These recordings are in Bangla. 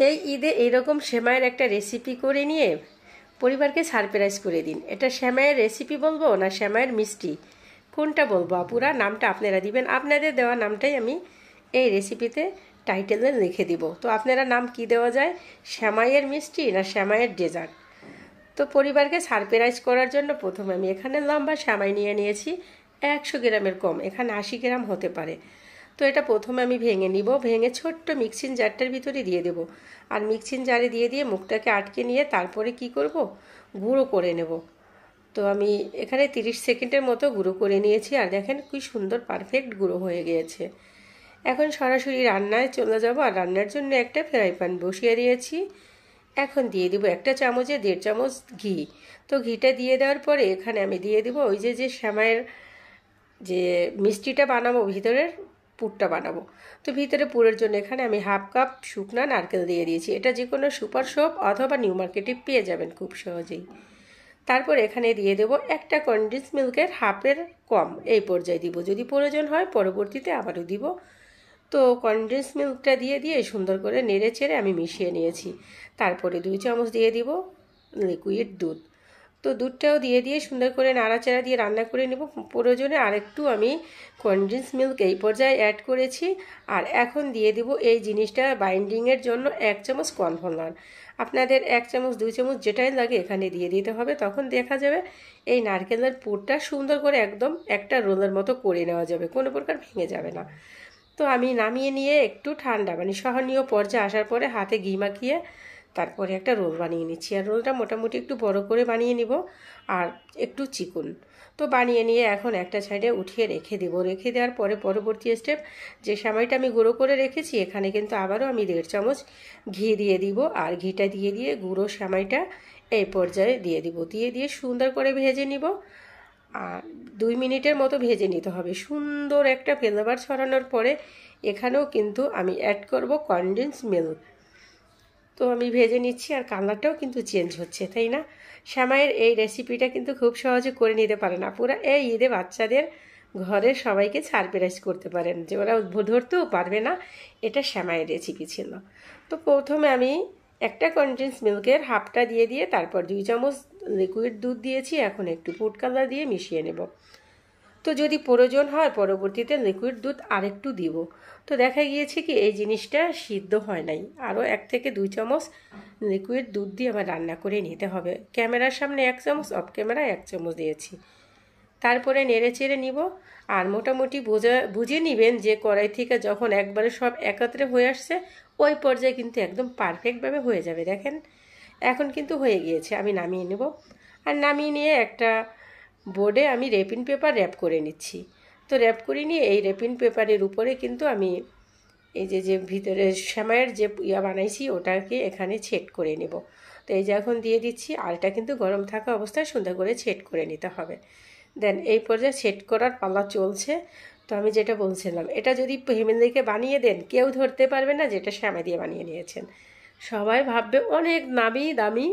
এই ঈদে এইরকম সেমাইয়ের একটা রেসিপি করে নিয়ে পরিবারকে সারপ্রাইজ করে দিন। এটা সেমাইয়ের রেসিপি বলবো না সেমাইয়ের মিষ্টি, কোনটা বলবো আপুরা? নামটা আপনারা দিবেন, আপনাদের দেওয়া নামটাই আমি এই রেসিপিতে টাইটেলে লিখে দিব। তো আপনারা নাম কি দেওয়া যায়, সেমাইয়ের মিষ্টি না সেমাইয়ের ডেজার্ট? তো পরিবারকে সারপ্রাইজ করার জন্য প্রথমে আমি এখানে লম্বা সেমাই নিয়ে নিয়েছি 100 গ্রামের কম, এখানে 80 গ্রাম হতে পারে। তো এটা প্রথমে আমি ভেঙে নিব, ভেঙে ছোট্ট মিক্সিং জারটার ভিতরে দিয়ে দেব। আর মিক্সিং জারে দিয়ে দিয়ে মুখটাকে আটকে নিয়ে তারপরে কি করব, গুঁড়ো করে নেব। তো আমি এখানে 30 সেকেন্ডের মতো গুঁড়ো করে নিয়েছি, আর দেখেন কি সুন্দর পারফেক্ট গুঁড়ো হয়ে গিয়েছে। এখন সরাসরি রান্নায় চলে যাব, আর রান্নার জন্য একটা ফ্রাই প্যান বসিয়ে দিয়েছি। এখন দিয়ে দিব 1 চামচে 1.5 চামচ ঘি। তো ঘিটা দিয়ে দেওয়ার পরে এখানে আমি দিয়ে দিব ওই যে সেমাইয়ের যে মিষ্টিটা বানাবো, ভিতরের পুরটা বানাবো। তো ভিতরে পুরের জন্য এখানে আমি 1/2 কাপ শুকনা নারকেল দিয়ে দিয়েছি। এটা যে কোনো সুপার শপ অথবা নিউ মার্কেটে পেয়ে যাবেন খুব সহজেই। তারপর এখানে দিয়ে দেব একটা কনডেন্স মিল্কের হাফের কম, এই পর্যায়ে দিব, যদি প্রয়োজন হয় পরবর্তীতে আবারও দিব। তো কনডেন্স মিল্কটা দিয়ে দিয়ে সুন্দর করে নেড়ে চেড়ে আমি মিশিয়ে নিয়েছি। তারপরে 2 চামচ দিয়ে দিব লিকুইড দুধ। তো দুধটাও দিয়ে দিয়ে সুন্দর করে নাড়াচাড়া দিয়ে রান্না করে নেব। প্রয়োজনে আরেকটু আমি কনডেন্স মিল্ক এই পর্যায়ে অ্যাড করেছি। আর এখন দিয়ে দিব এই জিনিসটা বাইন্ডিংয়ের জন্য 1 চামচ কর্নফ্লাওয়ার। আপনাদের 1 চামচ 2 চামচ যেটাই লাগে এখানে দিয়ে দিতে হবে। তখন দেখা যাবে এই নারকেলের পুরটা সুন্দর করে একদম একটা রোলের মতো করে নেওয়া যাবে, কোনো প্রকার ভেঙে যাবে না। তো আমি নামিয়ে নিয়ে একটু ঠান্ডা মানে সহনীয় পর্যায়ে আসার পরে হাতে ঘি মাখিয়ে তারপরে একটা রোল বানিয়ে নিচ্ছি। আর রোলটা মোটামুটি একটু বড় করে বানিয়ে নিব আর একটু চিকন। তো বানিয়ে নিয়ে এখন একটা সাইডে উঠিয়ে রেখে দেবো। রেখে দেওয়ার পরে পরবর্তী স্টেপ, যে সেমাইটা আমি গুঁড়ো করে রেখেছি এখানে কিন্তু আবারও আমি 1.5 চামচ ঘি দিয়ে দিব। আর ঘিটা দিয়ে দিয়ে গুঁড়ো সেমাইটা এই পর্যায়ে দিয়ে দিব, দিয়ে দিয়ে সুন্দর করে ভেজে নিব। আর 2 মিনিটের মতো ভেজে নিতে হবে। সুন্দর একটা ফ্লেভার ছড়ানোর পরে এখানেও কিন্তু আমি অ্যাড করব কনডেন্স মিল্ক। তো আমি ভেজে নিচ্ছি, আর কালারটাও কিন্তু চেঞ্জ হচ্ছে, তাই না? সেমাইয়ের এই রেসিপিটা কিন্তু খুব সহজে করে নিতে পারেন আপুরা। এই ঈদে বাচ্চাদের ঘরের সবাইকে সারপ্রাইজ করতে পারেন, যে ওরা ধরতেও পারবে না এটা সেমাইয়ের রেসিপি ছিল। তো প্রথমে আমি একটা কনডেন্স মিল্কের হাফটা দিয়ে দিয়ে তারপর 2 চামচ লিকুইড দুধ দিয়েছি। এখন একটু ফুড কালার দিয়ে মিশিয়ে নেব। তো যদি প্রয়োজন হয় পরবর্তীতে লিকুইড দুধ আরেকটু দিব। তো দেখা গিয়েছে কি এই জিনিসটা সিদ্ধ হয় নাই, আরও 1 থেকে 2 চামচ লিকুইড দুধ দিয়ে আমার রান্না করে নিতে হবে। ক্যামেরার সামনে 1 চামচ, অফ ক্যামেরায় 1 চামচ দিয়েছি। তারপরে নেড়ে চেড়ে নিব। আর মোটামুটি বুঝে নেবেন যে কড়াই থেকে যখন একবারে সব একত্রে হয়ে আসছে ওই পর্যায়ে কিন্তু একদম পারফেক্টভাবে হয়ে যাবে। দেখেন এখন কিন্তু হয়ে গিয়েছে। আমি নামিয়ে নেব। আর নামিয়ে নিয়ে একটা বোর্ডে আমি রেপিং পেপার র্যাপ করে নিচ্ছি। তো র্যাপ করে নিয়ে এই রেপিং পেপারের উপরে কিন্তু আমি এই যে ভিতরে সেমাইয়ের যে বানাইছি ওটাকে এখানে ছেট করে নেব। তো এই যে এখন দিয়ে দিচ্ছি, আর এটা কিন্তু গরম থাকা অবস্থায় সুন্দর করে ছেট করে নিতে হবে। দেন এই পর্যায়ে সেট করার পালা চলছে। তো আমি যেটা বলছিলাম, এটা যদি ফ্যামিলিকে বানিয়ে দেন কেউ ধরতে পারবে না যেটা সেমাই দিয়ে বানিয়ে নিয়েছেন। সবাই ভাববে অনেক নামি দামি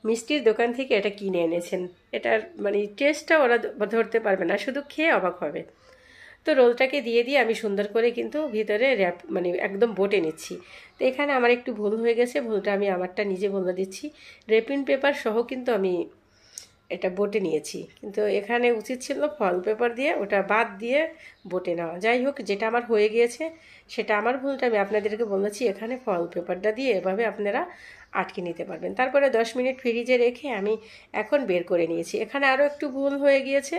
মিষ্টির দোকান থেকে এটা কিনে এনেছেন। এটার মানে টেস্টটা ওরা ধরতে পারবে না, শুধু খেয়ে অবাক হবে। তো রোলটাকে দিয়ে দিয়ে আমি সুন্দর করে কিন্তু ভিতরে র্যাপ মানে একদম বটে নিচ্ছি। তো এখানে আমার একটু ভুল হয়ে গেছে, ভুলটা আমি আমারটা নিজে বলে দিচ্ছি। রেপিং পেপার সহ কিন্তু আমি এটা বটে নিয়েছি, কিন্তু এখানে উচিত ছিল ফয়েল পেপার দিয়ে ওটা বাদ দিয়ে বটে নেওয়া। যাই হোক, যেটা আমার হয়ে গিয়েছে সেটা আমার ভুলটা আমি আপনাদেরকে বলেছি। এখানে ফয়েল পেপারটা দিয়ে এভাবে আপনারা আটকে নিতে পারবেন। তারপরে 10 মিনিট ফ্রিজে রেখে আমি এখন বের করে নিয়েছি। এখানে আরও একটু ভুল হয়ে গিয়েছে,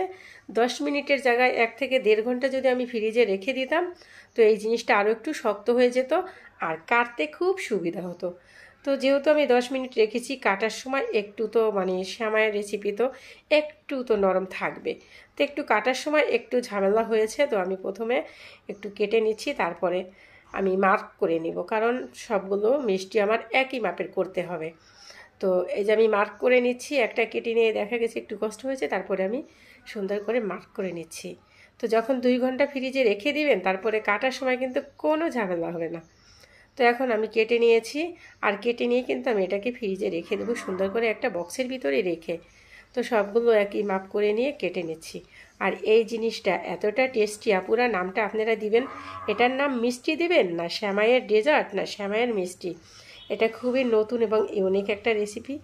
10 মিনিটের জায়গায় 1 থেকে 1.5 ঘন্টা যদি আমি ফ্রিজে রেখে দিতাম তো এই জিনিসটা আরও একটু শক্ত হয়ে যেত আর কাটতে খুব সুবিধা হতো। তো যেহেতু আমি 10 মিনিট রেখেছি, কাটার সময় একটু তো মানে সেমাইয়ের রেসিপি তো একটু তো নরম থাকবে, তো একটু কাটার সময় একটু ঝামেলা হয়েছে। তো আমি প্রথমে একটু কেটে নিচ্ছি, তারপরে আমি মার্ক করে নিব, কারণ সবগুলো মিষ্টি আমার একই মাপের করতে হবে। তো এই যে আমি মার্ক করে নিচ্ছি, একটা কেটে নিয়ে দেখা গেছে একটু কষ্ট হয়েছে, তারপরে আমি সুন্দর করে মার্ক করে নিচ্ছি। তো যখন 2 ঘন্টা ফ্রিজে রেখে দিবেন তারপরে কাটার সময় কিন্তু কোনো ঝামেলা হবে না। তো এখন আমি কেটে নিয়েছি, আর কেটে নিয়ে কিন্তু আমি এটাকে ফ্রিজে রেখে দেবো সুন্দর করে একটা বক্সের ভিতরে রেখে। তো সবগুলো একই মাপ করে নিয়ে কেটে নিচ্ছি। আর এই জিনিসটা এতটা টেস্টি, আপুরা নামটা আপনারা দিবেন, এটার নাম মিষ্টি দিবেন না সেমাইয়ের ডেজার্ট না সেমাইয়ের মিষ্টি। এটা খুবই নতুন এবং ইউনিক একটা রেসিপি।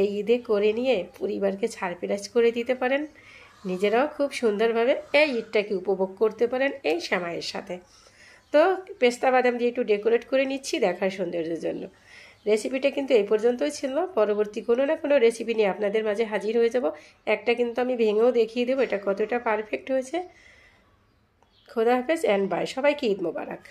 এই ঈদে করে নিয়ে পরিবারকে সারপ্রাইজ করে দিতে পারেন, নিজেরাও খুব সুন্দরভাবে এই ঈদটাকে উপভোগ করতে পারেন এই সেমাইয়ের সাথে। তো পেস্তা বাদাম দিয়ে একটু ডেকোরেট করে নিচ্ছি দেখার সৌন্দর্যের জন্য। রেসিপিটা কিন্তু এই পর্যন্তই ছিল। পরবর্তী কোনো না কোনো রেসিপি নিয়ে আপনাদের মাঝে হাজির হয়ে যাব। একটা কিন্তু আমি ভেঙেও দেখিয়ে দেবো এটা কতটা পারফেক্ট হয়েছে। খোদা হাফেজ অ্যান্ড বাই, সবাইকে ঈদ মোবারক।